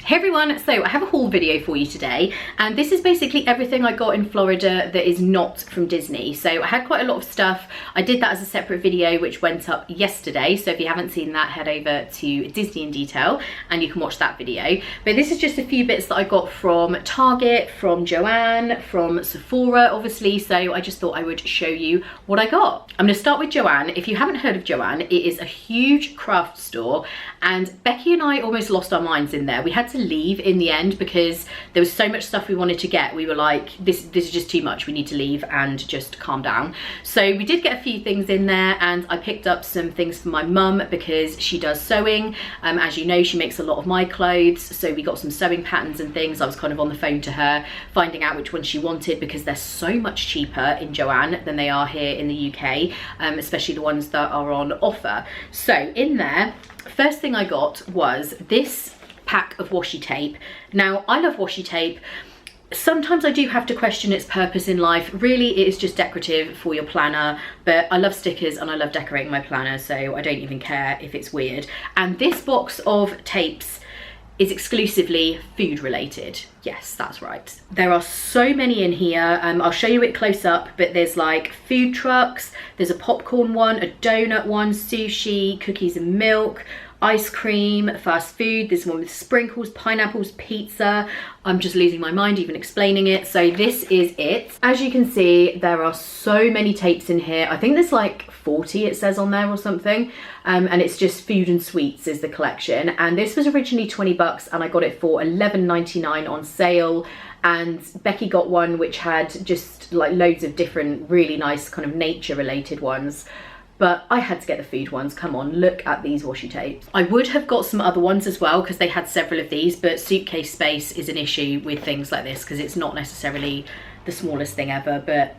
Hey everyone, so I have a haul video for you today, and this is basically everything I got in Florida that is not from Disney. So I had quite a lot of stuff. I did that as a separate video which went up yesterday, so if you haven't seen that, head over to Disney in Detail and you can watch that video. But this is just a few bits that I got from Target, from Joann, from Sephora obviously, so I just thought I would show you what I got. I'm going to start with Joann. If you haven't heard of Joann, it is a huge craft store, and Becky and I almost lost our minds in there. We had to leave in the end because there was so much stuff we wanted to get. We were like, this is just too much, we need to leave and just calm down. So we did get a few things in there, and I picked up some things for my mum because she does sewing. As you know, she makes a lot of my clothes, so we got some sewing patterns and things. I was kind of on the phone to her finding out which ones she wanted because they're so much cheaper in Joann than they are here in the UK, especially the ones that are on offer. So in there, first thing I got was this pack of washi tape. Now, I love washi tape. Sometimes I do have to question its purpose in life. Really, it is just decorative for your planner, but I love stickers and I love decorating my planner, so I don't even care if it's weird. And this box of tapes is exclusively food related. Yes, that's right. There are so many in here. I'll show you it close up, but there's like food trucks, there's a popcorn one, a donut one, sushi, cookies and milk, ice cream, fast food. There's one with sprinkles, pineapples, pizza. I'm just losing my mind even explaining it. So this is it. As you can see, there are so many tapes in here. I think there's like 40 it says on there or something. And it's just food and sweets is the collection. And this was originally 20 bucks and I got it for $11.99 on sale. And Becky got one which had just like loads of different really nice kind of nature related ones. But I had to get the food ones. Come on, look at these washi tapes. I would have got some other ones as well because they had several of these, but suitcase space is an issue with things like this because it's not necessarily the smallest thing ever, but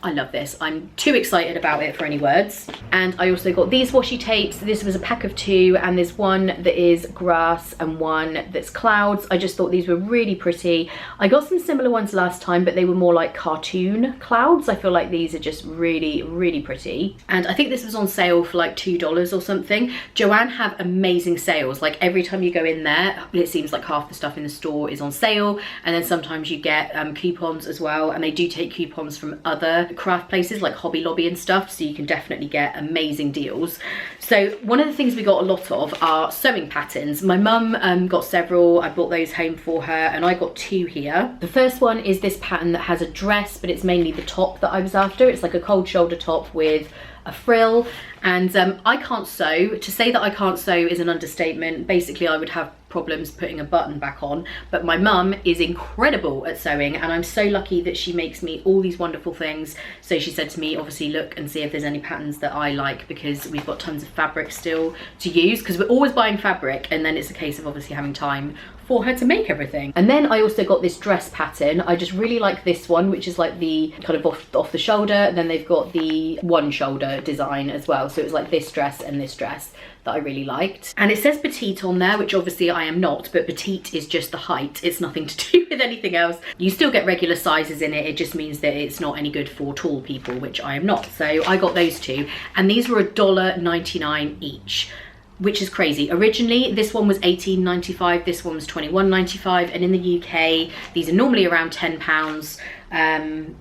I love this. I'm too excited about it for any words. And I also got these washi tapes. This was a pack of 2, and there's one that is grass and one that's clouds. I just thought these were really pretty. I got some similar ones last time, but they were more like cartoon clouds. I feel like these are just really, really pretty. And I think this was on sale for like $2 or something. Joann have amazing sales. Like every time you go in there, it seems like half the stuff in the store is on sale. And then sometimes you get coupons as well. And they do take coupons from other craft places like Hobby Lobby and stuff, so you can definitely get amazing deals. So one of the things we got a lot of are sewing patterns. My mum got several. I brought those home for her, and I got 2 here. The first one is this pattern that has a dress, but it's mainly the top that I was after. It's like a cold shoulder top with a frill, and I can't sew. To say that I can't sew is an understatement. Basically, I would have problems putting a button back on, but my mum is incredible at sewing, and I'm so lucky that she makes me all these wonderful things. So she said to me, obviously look and see if there's any patterns that I like, because we've got tons of fabric still to use, because we're always buying fabric, and then it's a case of obviously having time for her to make everything. And then I also got this dress pattern. I just really like this one, which is like the kind of off the shoulder, and then they've got the one shoulder design as well. So it was like this dress and this dress that I really liked. And it says petite on there, which obviously I am not, but petite is just the height. It's nothing to do with anything else. You still get regular sizes in it. It just means that it's not any good for tall people, which I am not. So I got those 2, and these were $1.99 each, which is crazy. Originally, this one was $18.95, this one was $21.95, and in the UK, these are normally around £10,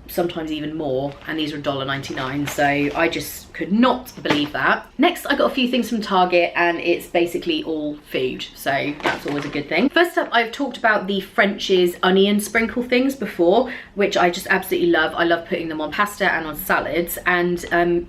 sometimes even more, and these are $1.99, so I just could not believe that. Next, I got a few things from Target, and it's basically all food, so that's always a good thing. First up, I've talked about the French's onion sprinkle things before, which I just absolutely love. I love putting them on pasta and on salads, and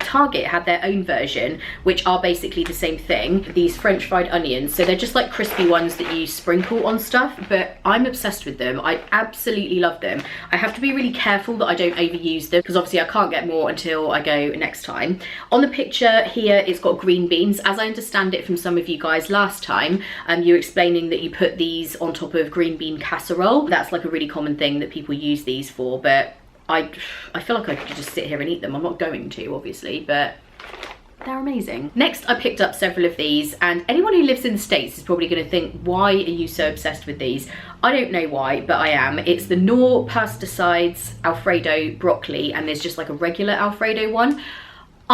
Target had their own version, which are basically the same thing, these French fried onions. So they're just like crispy ones that you sprinkle on stuff, but I'm obsessed with them. I absolutely love them. I have to be really careful that I don't overuse them, because obviously I can't get more until I go next time. On the picture here, it's got green beans. As I understand it from some of you guys last time, you were explaining that you put these on top of green bean casserole. That's like a really common thing that people use these for, but I feel like I could just sit here and eat them. I'm not going to, obviously, but they're amazing. Next, I picked up several of these, and anyone who lives in the States is probably going to think, why are you so obsessed with these? I don't know why, but I am. It's the Pesticides Alfredo broccoli, and there's just like a regular Alfredo one.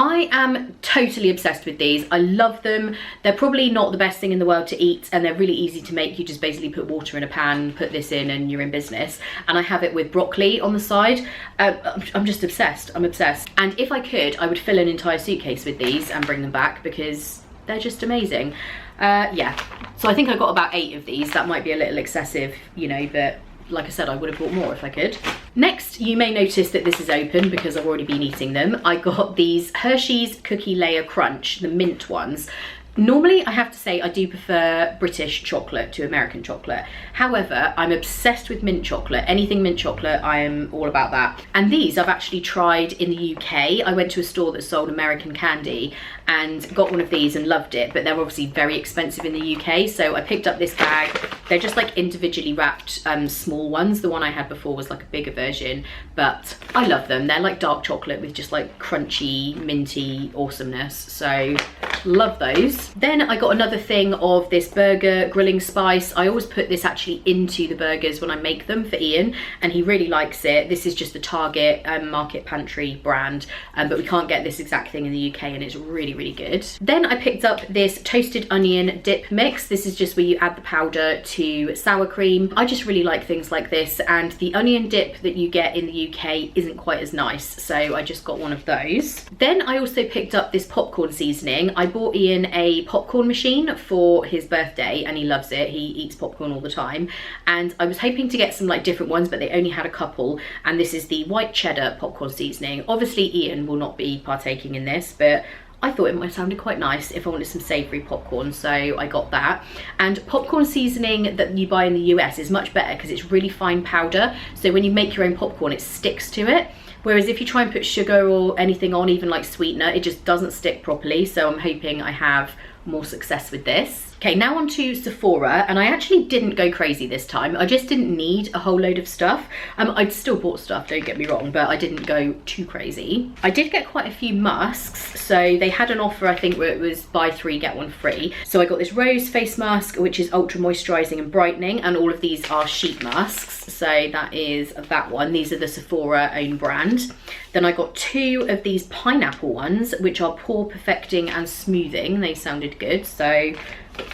I am totally obsessed with these. I love them. They're probably not the best thing in the world to eat, and they're really easy to make. You just basically put water in a pan, put this in, and you're in business. And I have it with broccoli on the side. I'm just obsessed. I'm obsessed. And if I could, I would fill an entire suitcase with these and bring them back because they're just amazing. Yeah, so I think I got about 8 of these. That might be a little excessive, you know, but like I said, I would have bought more if I could. Next, you may notice that this is open because I've already been eating them. I got these Hershey's Cookie Layer Crunch, the mint ones. Normally, I have to say I do prefer British chocolate to American chocolate. However, I'm obsessed with mint chocolate. Anything mint chocolate, I am all about that. And these I've actually tried in the UK. I went to a store that sold American candy and got one of these and loved it, but they're obviously very expensive in the UK. So I picked up this bag. They're just like individually wrapped small ones. The one I had before was like a bigger version, but I love them. They're like dark chocolate with just like crunchy, minty awesomeness. So love those. Then I got another thing of this burger grilling spice. I always put this actually into the burgers when I make them for Ian, and he really likes it. This is just the Target Market Pantry brand, but we can't get this exact thing in the UK, and it's really, really good. Then I picked up this toasted onion dip mix. This is just where you add the powder to sour cream. I just really like things like this, and the onion dip that you get in the UK isn't quite as nice, so I just got one of those. Then I also picked up this popcorn seasoning. I bought Ian a popcorn machine for his birthday and he loves it. He eats popcorn all the time, and I was hoping to get some like different ones, but they only had a couple, and this is the white cheddar popcorn seasoning. Obviously Ian will not be partaking in this, but I thought it might have sounded quite nice if I wanted some savoury popcorn, so I got that. And popcorn seasoning that you buy in the US is much better because it's really fine powder, so when you make your own popcorn it sticks to it. Whereas if you try and put sugar or anything on, even like sweetener, it just doesn't stick properly. So I'm hoping I have more success with this. Okay, now on to Sephora, and I actually didn't go crazy this time. I just didn't need a whole load of stuff. I'd still bought stuff, don't get me wrong, but I didn't go too crazy. I did get quite a few masks, so they had an offer, I think, where it was buy 3 get 1 free. So I got this rose face mask, which is ultra moisturizing and brightening, and all of these are sheet masks. So that is that one. These are the Sephora own brand. Then I got 2 of these pineapple ones, which are pore perfecting and smoothing. They sounded good, so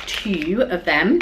2 of them.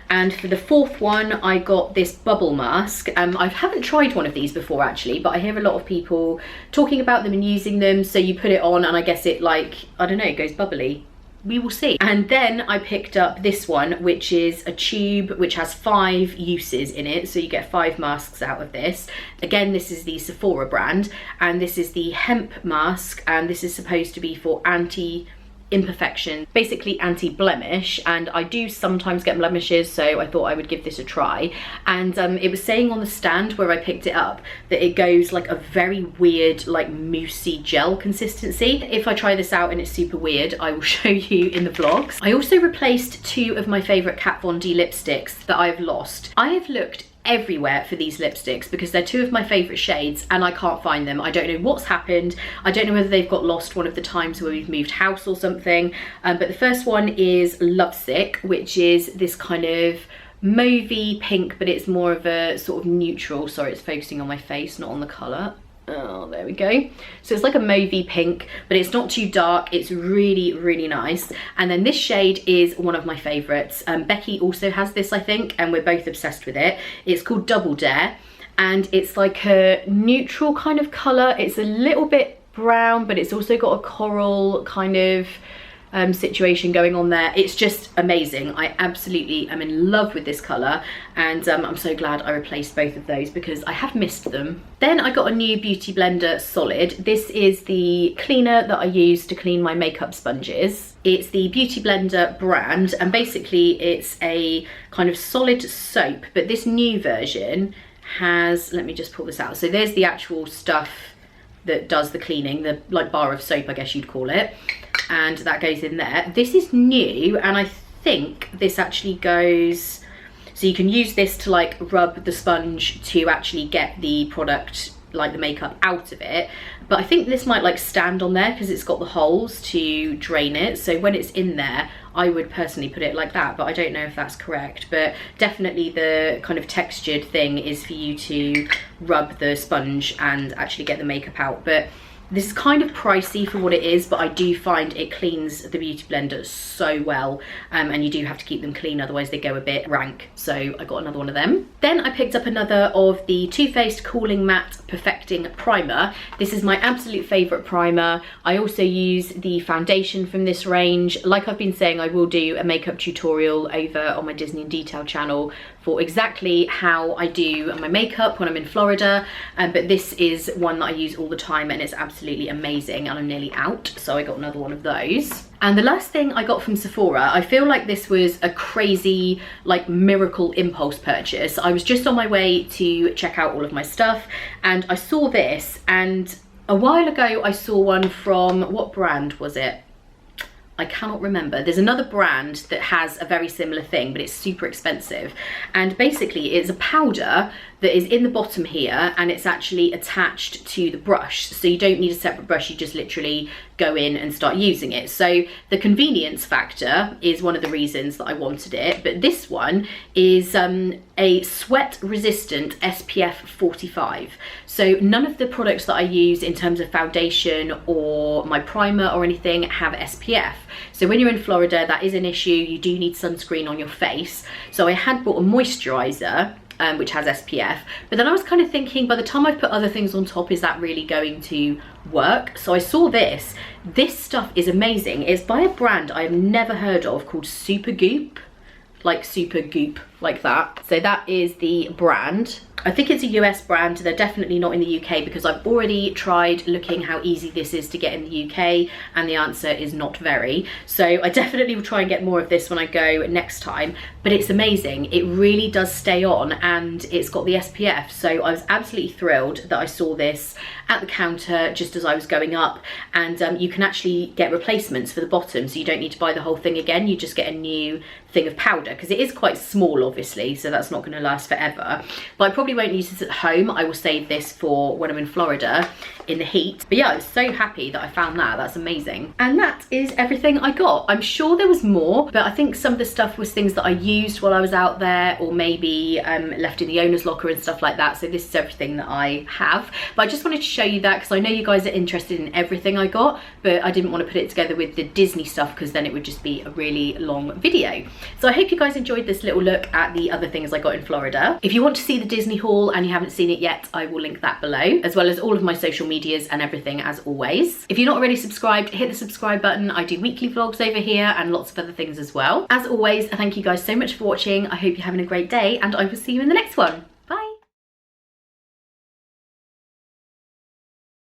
And for the 4th one, I got this bubble mask. I haven't tried one of these before actually, but I hear a lot of people talking about them and using them. So you put it on and I guess it, like, I don't know, it goes bubbly. We will see. And then I picked up this one, which is a tube which has 5 uses in it, so you get 5 masks out of this. Again, this is the Sephora brand, and this is the Hemp Mask, and this is supposed to be for anti-imperfection, basically anti-blemish, and I do sometimes get blemishes, so I thought I would give this a try. And it was saying on the stand where I picked it up that it goes like a very weird, like moussey gel consistency. If I try this out and it's super weird, I will show you in the vlogs. I also replaced 2 of my favourite Kat Von D lipsticks that I've lost. I have looked everywhere for these lipsticks because they're 2 of my favourite shades and I can't find them. I don't know what's happened. I don't know whether they've got lost one of the times where we've moved house or something. But the first one is Lovesick, which is this kind of mauvey pink, but it's more of a sort of neutral. Sorry, it's focusing on my face, not on the colour. Oh, there we go. So it's like a mauvey pink, but it's not too dark. It's really, really nice. And then this shade is one of my favourites. Becky also has this, I think, and we're both obsessed with it. It's called Double Dare, and it's like a neutral kind of colour. It's a little bit brown, but it's also got a coral kind of situation going on there. It's just amazing. I absolutely am in love with this colour, and I'm so glad I replaced both of those because I have missed them. Then I got a new Beauty Blender Solid. This is the cleaner that I use to clean my makeup sponges. It's the Beauty Blender brand, and basically it's a kind of solid soap, but this new version has, let me just pull this out. So there's the actual stuff that does the cleaning, the like bar of soap, I guess you'd call it, and that goes in there. This is new, and I think this actually goes, so you can use this to like rub the sponge to actually get the product, like the makeup, out of it. But I think this might like stand on there because it's got the holes to drain it, so when it's in there I would personally put it like that, but I don't know if that's correct. But definitely the kind of textured thing is for you to rub the sponge and actually get the makeup out. But This is kind of pricey for what it is, but I do find it cleans the beauty blender so well, and you do have to keep them clean, otherwise they go a bit rank. So I got another one of them. Then I picked up another of the Too Faced Cooling Matte Perfecting Primer. This is my absolute favourite primer. I also use the foundation from this range. Like I've been saying, I will do a makeup tutorial over on my Disney in Detail channel for exactly how I do my makeup when I'm in Florida, but this is one that I use all the time and it's absolutely amazing, and I'm nearly out, so I got another one of those. And the last thing I got from Sephora, I feel like this was a crazy, like, miracle impulse purchase. I was just on my way to check out all of my stuff and I saw this, and a while ago I saw one from, what brand was it? I cannot remember. There's another brand that has a very similar thing, but it's super expensive. And basically it's a powder that is in the bottom here, and it's actually attached to the brush. So you don't need a separate brush, you just literally go in and start using it. So the convenience factor is one of the reasons that I wanted it, but this one is a sweat resistant SPF 45. So none of the products that I use in terms of foundation or my primer or anything have SPF. So when you're in Florida, that is an issue. You do need sunscreen on your face. So I had bought a moisturizer which has SPF, but then I was kind of thinking, by the time I've put other things on top, is that really going to work? So I saw this. This stuff is amazing. It's by a brand I've never heard of called Super Goop, like Super Goop, like that. So that is the brand. I think it's a US brand. They're definitely not in the UK, because I've already tried looking how easy this is to get in the UK, and the answer is not very. So I definitely will try and get more of this when I go next time, but it's amazing. It really does stay on, and it's got the SPF. So I was absolutely thrilled that I saw this at the counter just as I was going up, and you can actually get replacements for the bottom, so you don't need to buy the whole thing again. You just get a new thing of powder, because it is quite small obviously, so that's not going to last forever. But I probably won't use this at home. I will save this for when I'm in Florida in the heat. But yeah, I was so happy that I found that. That's amazing. And that is everything I got. I'm sure there was more, but I think some of the stuff was things that I used while I was out there, or maybe left in the owner's locker and stuff like that. So this is everything that I have. But I just wanted to show you that, because I know you guys are interested in everything I got, but I didn't want to put it together with the Disney stuff, because then it would just be a really long video. So I hope you guys enjoyed this little look at the other things I got in Florida. If you want to see the Disney haul and you haven't seen it yet, I will link that below, as well as all of my social medias and everything as always. If you're not already subscribed, hit the subscribe button. I do weekly vlogs over here and lots of other things as well. As always, thank you guys so much for watching. I hope you're having a great day, and I will see you in the next one.